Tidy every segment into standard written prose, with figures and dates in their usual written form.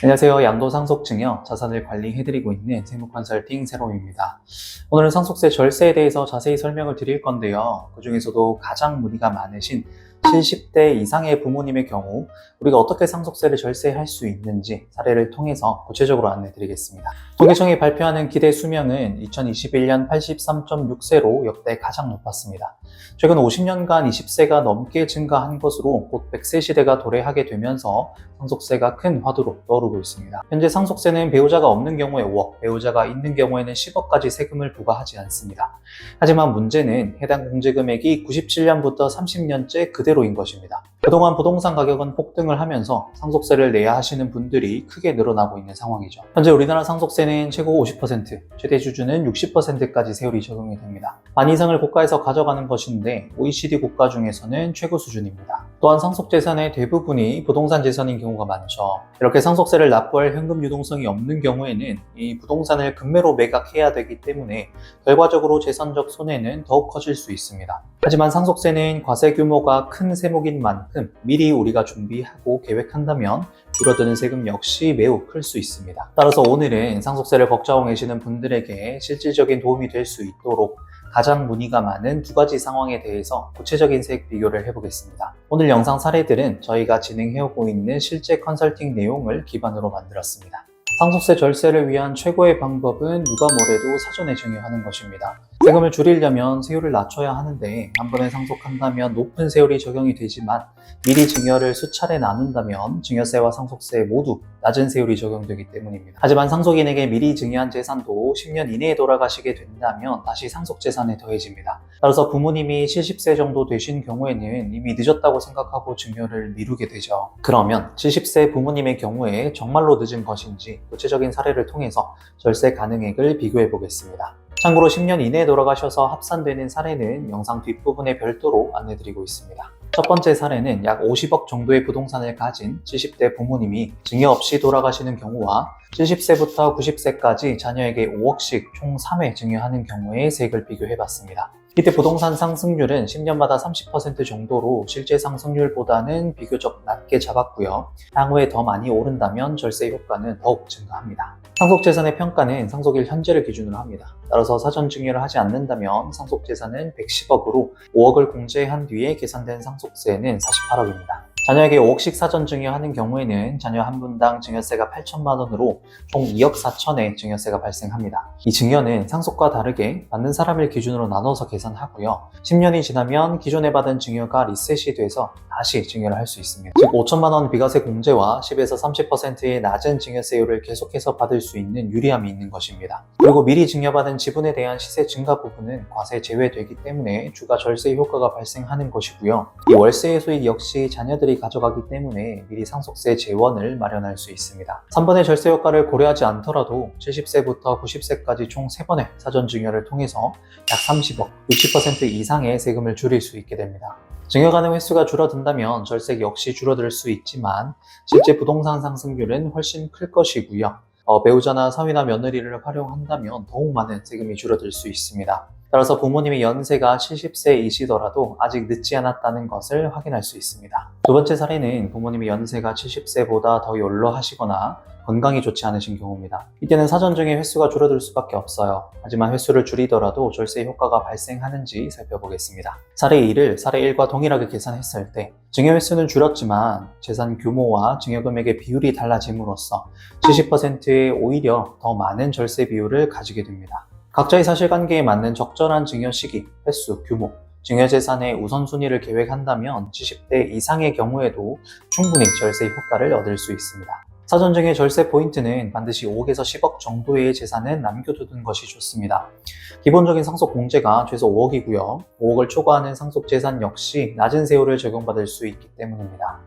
안녕하세요. 양도상속증여 자산을 관리해드리고 있는 세무컨설팅 세롬입니다. 오늘은 상속세 절세에 대해서 자세히 설명을 드릴 건데요. 그 중에서도 가장 문의가 많으신 70대 이상의 부모님의 경우 우리가 어떻게 상속세를 절세할 수 있는지 사례를 통해서 구체적으로 안내드리겠습니다. 통계청이 발표하는 기대 수명은 2021년 83.6세로 역대 가장 높았습니다. 최근 50년간 20세가 넘게 증가한 것으로 곧 100세 시대가 도래하게 되면서 상속세가 큰 화두로 떠오르고 있습니다. 현재 상속세는 배우자가 없는 경우에 5억, 배우자가 있는 경우에는 10억까지 세금을 부과하지 않습니다. 하지만 문제는 해당 공제금액이 97년부터 30년째 그대로인 것입니다. 그동안 부동산 가격은 폭등을 하면서 상속세를 내야 하시는 분들이 크게 늘어나고 있는 상황이죠. 현재 우리나라 상속세는 최고 50%, 최대 수준은 60%까지 세율이 적용이 됩니다. 반 이상을 고가에서 가져가는 것인데 OECD 국가 중에서는 최고 수준입니다. 또한 상속재산의 대부분이 부동산 재산인 경우가 많죠. 이렇게 상속세를 납부할 현금 유동성이 없는 경우에는 이 부동산을 금매로 매각해야 되기 때문에 결과적으로 재산적 손해는 더욱 커질 수 있습니다. 하지만 상속세는 과세 규모가 큰 세목인 만큼 미리 우리가 준비하고 계획한다면 줄어드는 세금 역시 매우 클 수 있습니다. 따라서 오늘은 상속세를 걱정하고 계시는 분들에게 실질적인 도움이 될 수 있도록 가장 문의가 많은 두 가지 상황에 대해서 구체적인 세액 비교를 해보겠습니다. 오늘 영상 사례들은 저희가 진행해오고 있는 실제 컨설팅 내용을 기반으로 만들었습니다. 상속세 절세를 위한 최고의 방법은 누가 뭐래도 사전에 증여하는 것입니다. 세금을 줄이려면 세율을 낮춰야 하는데 한 번에 상속한다면 높은 세율이 적용이 되지만 미리 증여를 수차례 나눈다면 증여세와 상속세 모두 낮은 세율이 적용되기 때문입니다. 하지만 상속인에게 미리 증여한 재산도 10년 이내에 돌아가시게 된다면 다시 상속재산에 더해집니다. 따라서 부모님이 70세 정도 되신 경우에는 이미 늦었다고 생각하고 증여를 미루게 되죠. 그러면 70세 부모님의 경우에 정말로 늦은 것인지 구체적인 사례를 통해서 절세 가능액을 비교해 보겠습니다. 참고로 10년 이내에 돌아가셔서 합산되는 사례는 영상 뒷부분에 별도로 안내드리고 있습니다. 첫 번째 사례는 약 50억 정도의 부동산을 가진 70대 부모님이 증여 없이 돌아가시는 경우와 70세부터 90세까지 자녀에게 5억씩 총 3회 증여하는 경우의 세액을 비교해봤습니다. 이때 부동산 상승률은 10년마다 30% 정도로 실제 상승률보다는 비교적 낮게 잡았고요. 향후에 더 많이 오른다면 절세 효과는 더욱 증가합니다. 상속재산의 평가는 상속일 현재를 기준으로 합니다. 따라서 사전 증여를 하지 않는다면 상속재산은 110억으로 5억을 공제한 뒤에 계산된 상속세는 48억입니다. 자녀에게 5억씩 사전 증여하는 경우에는 자녀 한 분당 증여세가 8천만 원으로 총 2억 4천의 증여세가 발생합니다. 이 증여는 상속과 다르게 받는 사람을 기준으로 나눠서 계산하고요. 10년이 지나면 기존에 받은 증여가 리셋이 돼서 다시 증여를 할 수 있습니다. 즉 5천만 원 비과세 공제와 10에서 30%의 낮은 증여세율을 계속해서 받을 수 있는 유리함이 있는 것입니다. 그리고 미리 증여받은 지분에 대한 시세 증가 부분은 과세 제외되기 때문에 추가 절세 효과가 발생하는 것이고요. 이 월세의 수익 역시 자녀들이 가져가기 때문에 미리 상속세 재원을 마련할 수 있습니다. 3번의 절세 효과를 고려하지 않더라도 70세부터 90세까지 총 3번의 사전 증여를 통해서 약 30억, 60% 이상의 세금을 줄일 수 있게 됩니다. 증여 가능 횟수가 줄어든다면 절세 역시 줄어들 수 있지만 실제 부동산 상승률은 훨씬 클 것이고요. 배우자나 사위나 며느리를 활용한다면 더욱 많은 세금이 줄어들 수 있습니다. 따라서 부모님의 연세가 70세이시더라도 아직 늦지 않았다는 것을 확인할 수 있습니다. 두 번째 사례는 부모님의 연세가 70세보다 더 연로하시거나 건강이 좋지 않으신 경우입니다. 이때는 사전 증여 횟수가 줄어들 수밖에 없어요. 하지만 횟수를 줄이더라도 절세 효과가 발생하는지 살펴보겠습니다. 사례 2를 사례 1과 동일하게 계산했을 때 증여 횟수는 줄었지만 재산 규모와 증여 금액의 비율이 달라짐으로써 70%의 오히려 더 많은 절세 비율을 가지게 됩니다. 각자의 사실관계에 맞는 적절한 증여 시기, 횟수, 규모, 증여재산의 우선순위를 계획한다면 70대 이상의 경우에도 충분히 절세 효과를 얻을 수 있습니다. 사전증여 절세 포인트는 반드시 5억에서 10억 정도의 재산은 남겨두는 것이 좋습니다. 기본적인 상속 공제가 최소 5억이고요. 5억을 초과하는 상속 재산 역시 낮은 세율을 적용받을 수 있기 때문입니다.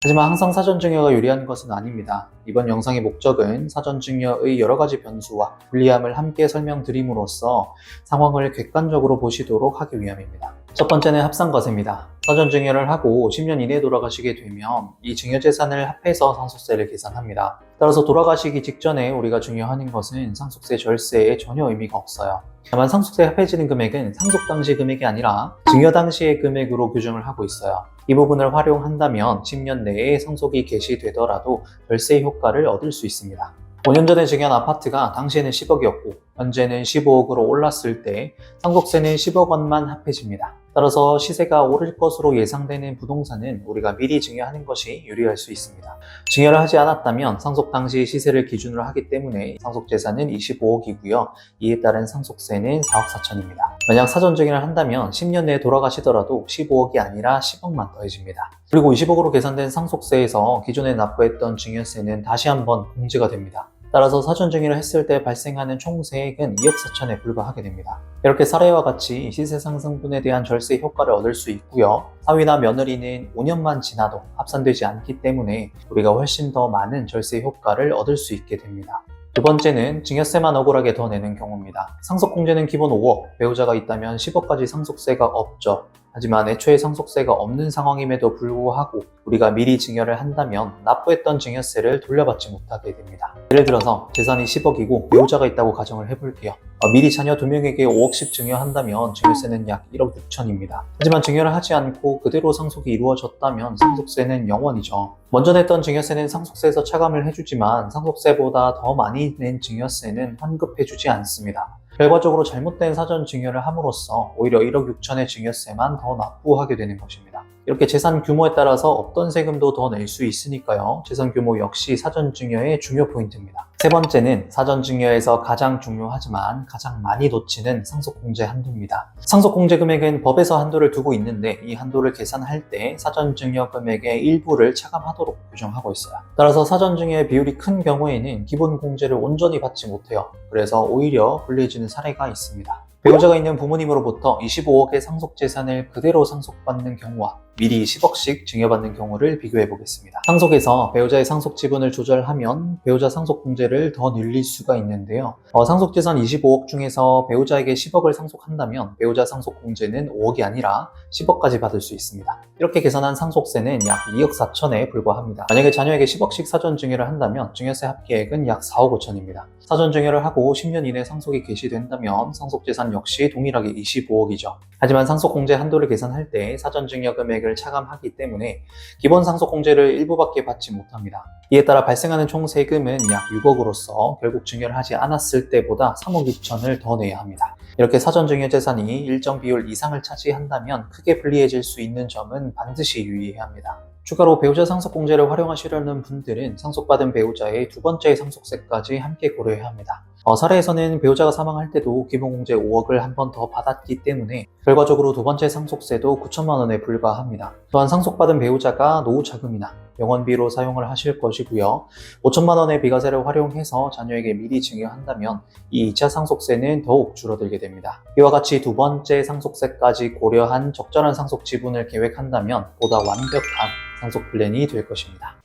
하지만 항상 사전증여가 유리한 것은 아닙니다. 이번 영상의 목적은 사전증여의 여러 가지 변수와 불리함을 함께 설명드림으로써 상황을 객관적으로 보시도록 하기 위함입니다. 첫 번째는 합산과세입니다. 사전 증여를 하고 10년 이내에 돌아가시게 되면 이 증여재산을 합해서 상속세를 계산합니다. 따라서 돌아가시기 직전에 우리가 증여하는 것은 상속세 절세에 전혀 의미가 없어요. 다만 상속세 합해지는 금액은 상속 당시 금액이 아니라 증여 당시의 금액으로 규정을 하고 있어요. 이 부분을 활용한다면 10년 내에 상속이 개시되더라도 절세 효과를 얻을 수 있습니다. 5년 전에 증여한 아파트가 당시에는 10억이었고 현재는 15억으로 올랐을 때 상속세는 10억 원만 합해집니다. 따라서 시세가 오를 것으로 예상되는 부동산은 우리가 미리 증여하는 것이 유리할 수 있습니다. 증여를 하지 않았다면 상속 당시 시세를 기준으로 하기 때문에 상속재산은 25억이고요. 이에 따른 상속세는 4억 4천입니다. 만약 사전 증여를 한다면 10년 내에 돌아가시더라도 15억이 아니라 10억만 더해집니다. 그리고 20억으로 계산된 상속세에서 기존에 납부했던 증여세는 다시 한번 공제가 됩니다. 따라서 사전 증여를 했을 때 발생하는 총세액은 2억 4천에 불과하게 됩니다. 이렇게 사례와 같이 시세 상승분에 대한 절세 효과를 얻을 수 있고요. 사위나 며느리는 5년만 지나도 합산되지 않기 때문에 우리가 훨씬 더 많은 절세 효과를 얻을 수 있게 됩니다. 두 번째는 증여세만 억울하게 더 내는 경우입니다. 상속공제는 기본 5억, 배우자가 있다면 10억까지 상속세가 없죠. 하지만 애초에 상속세가 없는 상황임에도 불구하고 우리가 미리 증여를 한다면 납부했던 증여세를 돌려받지 못하게 됩니다. 예를 들어서 재산이 10억이고 배우자가 있다고 가정을 해볼게요. 미리 자녀 2명에게 5억씩 증여한다면 증여세는 약 1억 6천입니다. 하지만 증여를 하지 않고 그대로 상속이 이루어졌다면 상속세는 0원이죠. 먼저 냈던 증여세는 상속세에서 차감을 해주지만 상속세보다 더 많이 낸 증여세는 환급해주지 않습니다. 결과적으로 잘못된 사전 증여를 함으로써 오히려 1억 6천의 증여세만 더 납부하게 되는 것입니다. 이렇게 재산 규모에 따라서 없던 세금도 더 낼 수 있으니까요. 재산 규모 역시 사전 증여의 중요 포인트입니다. 세 번째는 사전 증여에서 가장 중요하지만 가장 많이 놓치는 상속공제 한도입니다. 상속공제 금액은 법에서 한도를 두고 있는데 이 한도를 계산할 때 사전 증여 금액의 일부를 차감하도록 규정하고 있어요. 따라서 사전 증여의 비율이 큰 경우에는 기본 공제를 온전히 받지 못해요. 그래서 오히려 불리해지는 사례가 있습니다. 배우자가 있는 부모님으로부터 25억의 상속재산을 그대로 상속받는 경우와 미리 10억씩 증여받는 경우를 비교해 보겠습니다. 상속에서 배우자의 상속 지분을 조절하면 배우자 상속공제를 더 늘릴 수가 있는데요. 상속재산 25억 중에서 배우자에게 10억을 상속한다면 배우자 상속공제는 5억이 아니라 10억까지 받을 수 있습니다. 이렇게 계산한 상속세는 약 2억 4천에 불과합니다. 만약에 자녀에게 10억씩 사전 증여를 한다면 증여세 합계액은 약 4억 5천입니다. 사전 증여를 하고 10년 이내 상속이 개시된다면 상속재산 역시 동일하게 25억이죠. 하지만 상속공제 한도를 계산할 때 사전 증여 금액을 차감하기 때문에 기본 상속공제를 일부밖에 받지 못합니다. 이에 따라 발생하는 총 세금은 약 6억으로서 결국 증여를 하지 않았을 때보다 3억 6천을 더 내야 합니다. 이렇게 사전 증여 재산이 일정 비율 이상을 차지한다면 크게 불리해질 수 있는 점은 반드시 유의해야 합니다. 추가로 배우자 상속공제를 활용하시려는 분들은 상속받은 배우자의 두 번째 상속세까지 함께 고려해야 합니다. 사례에서는 배우자가 사망할 때도 기본공제 5억을 한 번 더 받았기 때문에 결과적으로 두 번째 상속세도 9천만 원에 불과합니다. 또한 상속받은 배우자가 노후 자금이나 병원비로 사용을 하실 것이고요. 5천만 원의 비과세를 활용해서 자녀에게 미리 증여한다면 이 2차 상속세는 더욱 줄어들게 됩니다. 이와 같이 두 번째 상속세까지 고려한 적절한 상속 지분을 계획한다면 보다 완벽한 상속 플랜이 될 것입니다.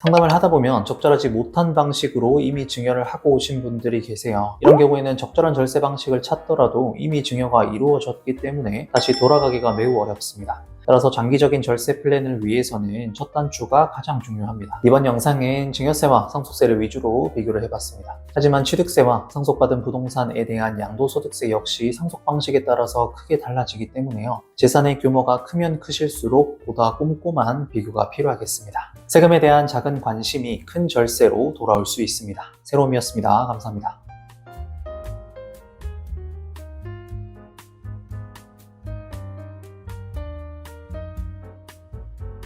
상담을 하다 보면 적절하지 못한 방식으로 이미 증여를 하고 오신 분들이 계세요. 이런 경우에는 적절한 절세 방식을 찾더라도 이미 증여가 이루어졌기 때문에 다시 돌아가기가 매우 어렵습니다. 따라서 장기적인 절세 플랜을 위해서는 첫 단추가 가장 중요합니다. 이번 영상은 증여세와 상속세를 위주로 비교를 해봤습니다. 하지만 취득세와 상속받은 부동산에 대한 양도소득세 역시 상속 방식에 따라서 크게 달라지기 때문에요. 재산의 규모가 크면 크실수록 보다 꼼꼼한 비교가 필요하겠습니다. 세금에 대한 작은 관심이 큰 절세로 돌아올 수 있습니다. 새로움이었습니다. 감사합니다.